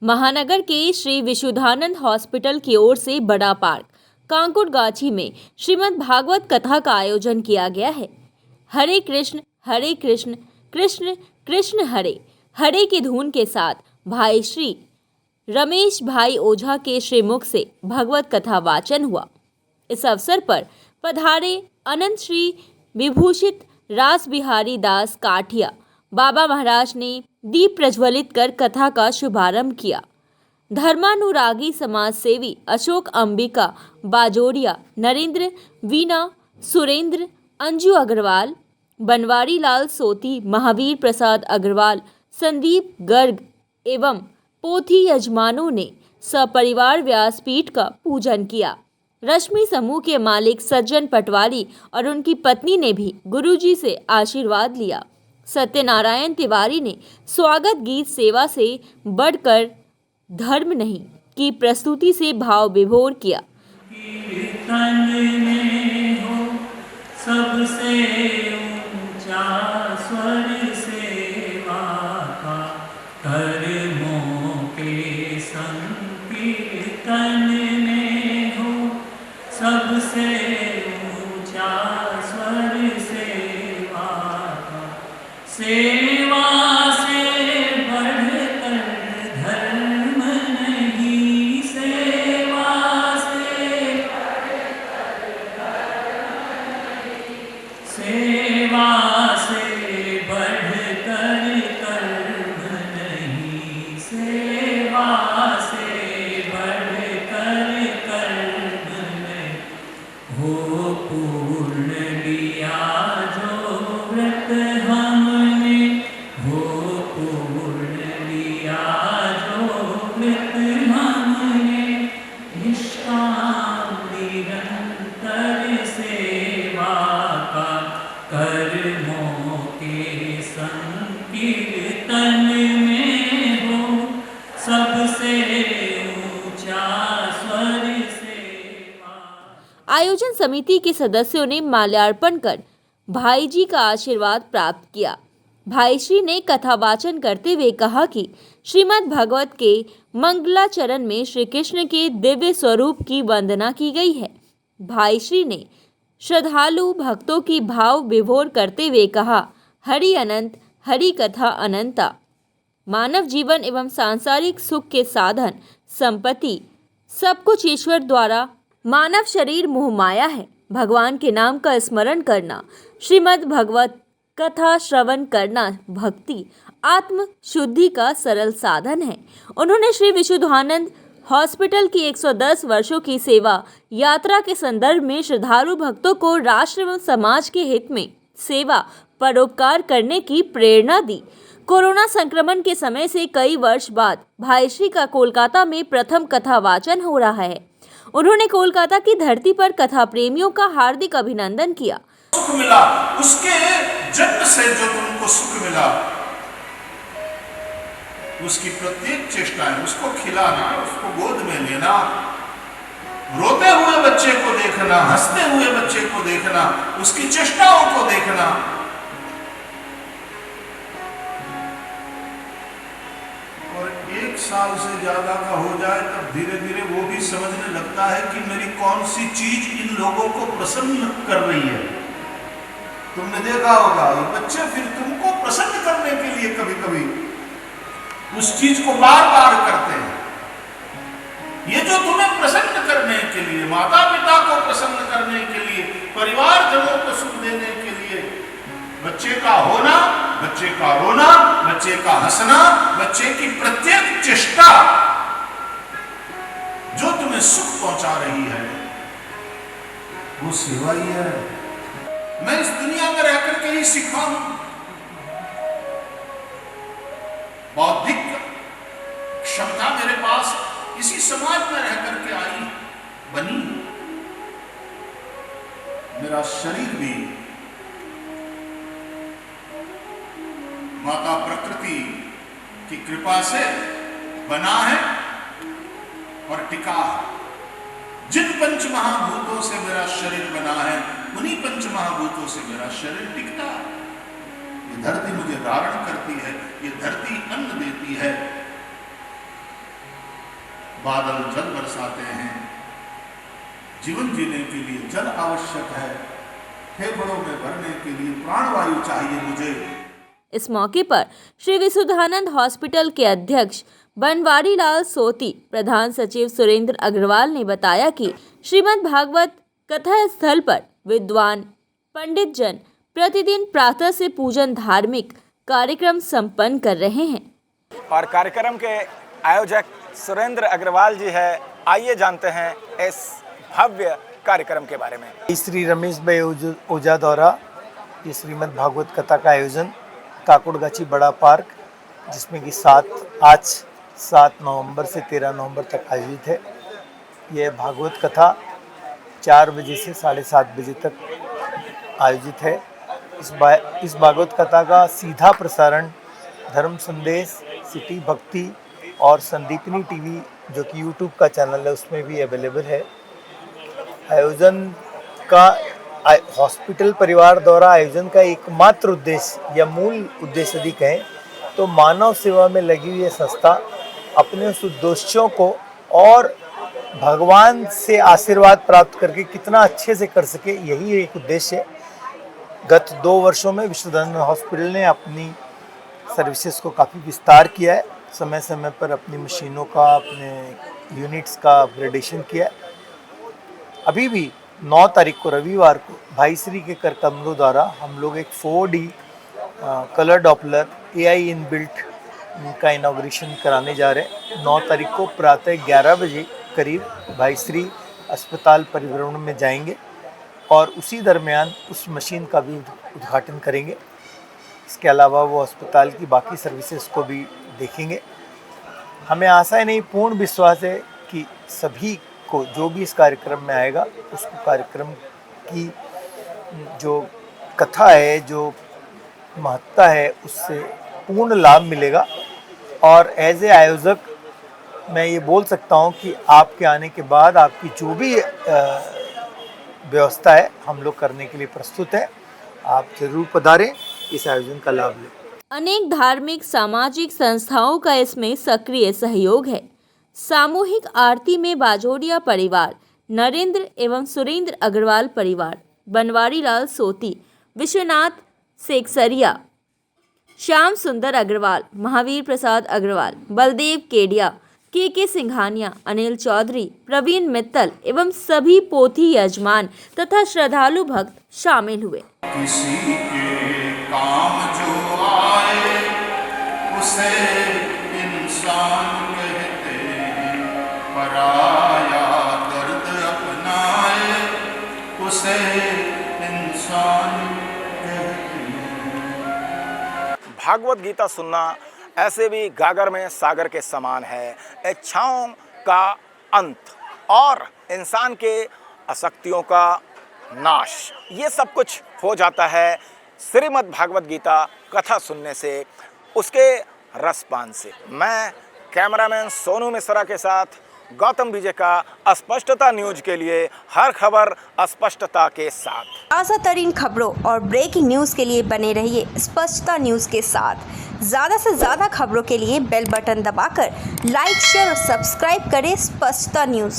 महानगर के श्री विशुद्धानंद हॉस्पिटल की ओर से बड़ा पार्क कांकुट गाछी में श्रीमद् भागवत कथा का आयोजन किया गया है। हरे कृष्ण कृष्ण कृष्ण हरे हरे की धुन के साथ भाई श्री रमेश भाई ओझा के श्रीमुख से भगवत कथा वाचन हुआ। इस अवसर पर पधारे अनंत श्री विभूषित रास बिहारी दास काठिया बाबा महाराज ने दीप प्रज्वलित कर कथा का शुभारंभ किया। धर्मानुरागी समाज सेवी अशोक अंबिका बाजोरिया, नरेंद्र, वीना, सुरेंद्र, अंजू अग्रवाल, बनवारी लाल सोती, महावीर प्रसाद अग्रवाल, संदीप गर्ग एवं पोथी यजमानों ने सपरिवार व्यासपीठ का पूजन किया। रश्मि समूह के मालिक सज्जन पटवारी और उनकी पत्नी ने भी गुरुजी से आशीर्वाद लिया। सत्यनारायण तिवारी ने स्वागत गीत सेवा से बढ़कर धर्म नहीं की प्रस्तुति से भाव विभोर किया। सबसे ऊंचा स्वर सेवा का कर्मों के संकीर्तन में हो, सबसे ऊंचा स्वर सेवा का। सेवा से बढ़कर धर्म नहीं, सेवा से सेवा से बढ़कर कर्म नहीं, सेवा से बढ़कर कर्म नहीं। हो पूर्ण लिया जो व्रत हमने, हो पूर्ण लिया जो व्रत हमने, निष्काम निरंतर सेवा का कर्मों के संकीर्तन में हो, सबसे ऊंचा स्वर सेवा। आयोजन समिति के सदस्यों ने माल्यार्पण कर भाई जी का आशीर्वाद प्राप्त किया। भाई श्री ने कथा वाचन करते हुए कहा कि श्रीमद् भागवत के मंगलाचरण में श्री कृष्ण के दिव्य स्वरूप की वंदना की गई है। भाई श्री ने श्रद्धालु भक्तों की भाव विभोर करते हुए कहा, हरि अनंत हरि कथा अनंता। मानव जीवन एवं सांसारिक सुख के साधन संपत्ति सब कुछ ईश्वर द्वारा, मानव शरीर मोह माया है। भगवान के नाम का स्मरण करना, श्रीमद् भगवत कथा श्रवण करना भक्ति आत्म शुद्धि का सरल साधन है। उन्होंने श्री विशुद्धानंद हॉस्पिटल की 110 वर्षों की सेवा यात्रा के संदर्भ में श्रद्धालु भक्तों को राष्ट्र एवं समाज के हित में सेवा परोपकार करने की प्रेरणा दी। कोरोना संक्रमण के समय से कई वर्ष बाद भाई श्री का कोलकाता में प्रथम कथा वाचन हो रहा है। उन्होंने कोलकाता की धरती पर कथा प्रेमियों का हार्दिक अभिनंदन किया। सुख मिला, उसके जन्म से जो तुमको सुख मिला, उसकी प्रत्येक चेष्टा है उसको खिलाना, उसको गोद में लेना, रोते हुए बच्चे को देखना, हंसते हुए बच्चे को देखना, उसकी चेष्टाओं को देखना। और 1 साल से ज्यादा का हो जाए तब धीरे धीरे वो भी समझने लगता है कि मेरी कौन सी चीज इन लोगों को प्रसन्न कर रही है। तुमने देखा होगा ये बच्चे फिर तुमको प्रसन्न करने के लिए कभी कभी उस चीज को बार बार करते हैं। ये जो तुम्हें प्रसन्न करने के लिए, माता पिता को प्रसन्न करने के लिए, परिवारजनों को सुख देने के लिए, बच्चे का होना, बच्चे का रोना, बच्चे का हंसना, बच्चे की प्रत्येक चेष्टा जो तुम्हें सुख पहुंचा रही है, वो सेवा ही है। मैं इस दुनिया में रहकर के ही सीखा हूं। बौद्धिक क्षमता मेरे पास इसी समाज में रहकर के आई बनी। मेरा शरीर भी माता प्रकृति की कृपा से बना है और टिका है। जिन पंच महाभूतों से मेरा शरीर बना है, उन्हीं पंच महाभूतों से मेरा शरीर टिकता है। ये धरती मुझे धारण करती है, ये धरती अन्न देती है, बादल जल बरसाते हैं। जीवन जीने के लिए जल आवश्यक है, फेफड़ों में भरने के लिए प्राणवायु चाहिए मुझे। इस मौके पर श्री विशुद्धानंद हॉस्पिटल के अध्यक्ष बनवारी लाल सोती, प्रधान सचिव सुरेंद्र अग्रवाल ने बताया कि श्रीमद् भागवत कथा स्थल पर विद्वान पंडित जन प्रतिदिन प्रातः से पूजन धार्मिक कार्यक्रम संपन्न कर रहे हैं। और कार्यक्रम के आयोजक सुरेंद्र अग्रवाल जी है। आइए जानते हैं इस भव्य कार्यक्रम के बारे में। श्री रमेश भाई ओझा द्वारा ये श्रीमद् भागवत कथा का आयोजन काकुड़गाछी बड़ा पार्क, जिसमें कि आज 7 नवंबर से 13 नवंबर तक आयोजित है। यह भागवत कथा 4 बजे से 7:30 बजे तक आयोजित है। इस भागवत कथा का सीधा प्रसारण धर्म संदेश, सिटी भक्ति और संदीपनी टीवी जो कि यूट्यूब का चैनल है उसमें भी अवेलेबल है। आयोजन का हॉस्पिटल परिवार द्वारा आयोजन का एकमात्र उद्देश्य या मूल उद्देश्य यदि कहें तो मानव सेवा में लगी हुई संस्था अपने उस उद्देश्यों को और भगवान से आशीर्वाद प्राप्त करके कितना अच्छे से कर सके, यही एक उद्देश्य है। गत 2 वर्षों में विशुद्धानंद हॉस्पिटल ने अपनी सर्विसेज को काफ़ी विस्तार किया है, समय समय पर अपनी मशीनों का, अपने यूनिट्स का अपग्रेडेशन किया है। अभी भी 9 तारीख को रविवार को भाई श्री के कर कमरों द्वारा हम लोग एक 4D colour Doppler AI inbuilt का इनॉग्रेशन कराने जा रहे हैं। 9 तारीख को प्रातः 11 बजे करीब भाई श्री अस्पताल परिभ्रमण में जाएंगे और उसी दरमियान उस मशीन का भी उद्घाटन करेंगे। इसके अलावा वो अस्पताल की बाकी सर्विसेज को भी देखेंगे। हमें आशा है नहीं, पूर्ण विश्वास है कि सभी को जो भी इस कार्यक्रम में आएगा उसको कार्यक्रम की जो कथा है, जो महत्ता है, उससे पूर्ण लाभ मिलेगा। और एज ए आयोजक मैं ये बोल सकता हूँ कि आपके आने के बाद आपकी जो भी व्यवस्था है हम लोग करने के लिए प्रस्तुत है। आप जरूर पधारें, इस आयोजन का लाभ लें। अनेक धार्मिक सामाजिक संस्थाओं का इसमें सक्रिय सहयोग है। सामूहिक आरती में बाजोड़िया परिवार, नरेंद्र एवं सुरेंद्र अग्रवाल परिवार, बनवारी लाल सोती, विश्वनाथ सेक्सरिया, श्याम सुंदर अग्रवाल, महावीर प्रसाद अग्रवाल, बलदेव केडिया, के सिंघानिया, अनिल चौधरी, प्रवीण मित्तल एवं सभी पोथी यजमान तथा श्रद्धालु भक्त शामिल हुए। किसी के काम जो आए उसे इंसान कहते हैं, पराया दर्द अपनाए उसे इंसान कहते हैं। भागवत गीता सुनना ऐसे भी गागर में सागर के समान है। इच्छाओं का अंत और इंसान के आसक्तियों का नाश, ये सब कुछ हो जाता है श्रीमद् भागवत गीता कथा सुनने से, उसके रसपान से। मैं कैमरामैन सोनू मिश्रा के साथ गौतम विजय का स्पष्टता न्यूज के लिए, हर खबर स्पष्टता के साथ। ताज़ा तरीन खबरों और ब्रेकिंग न्यूज़ के लिए बने रहिए स्पष्टता न्यूज़ के साथ। ज़्यादा से ज़्यादा खबरों के लिए बेल बटन दबाकर लाइक, शेयर और सब्सक्राइब करें स्पष्टता न्यूज़।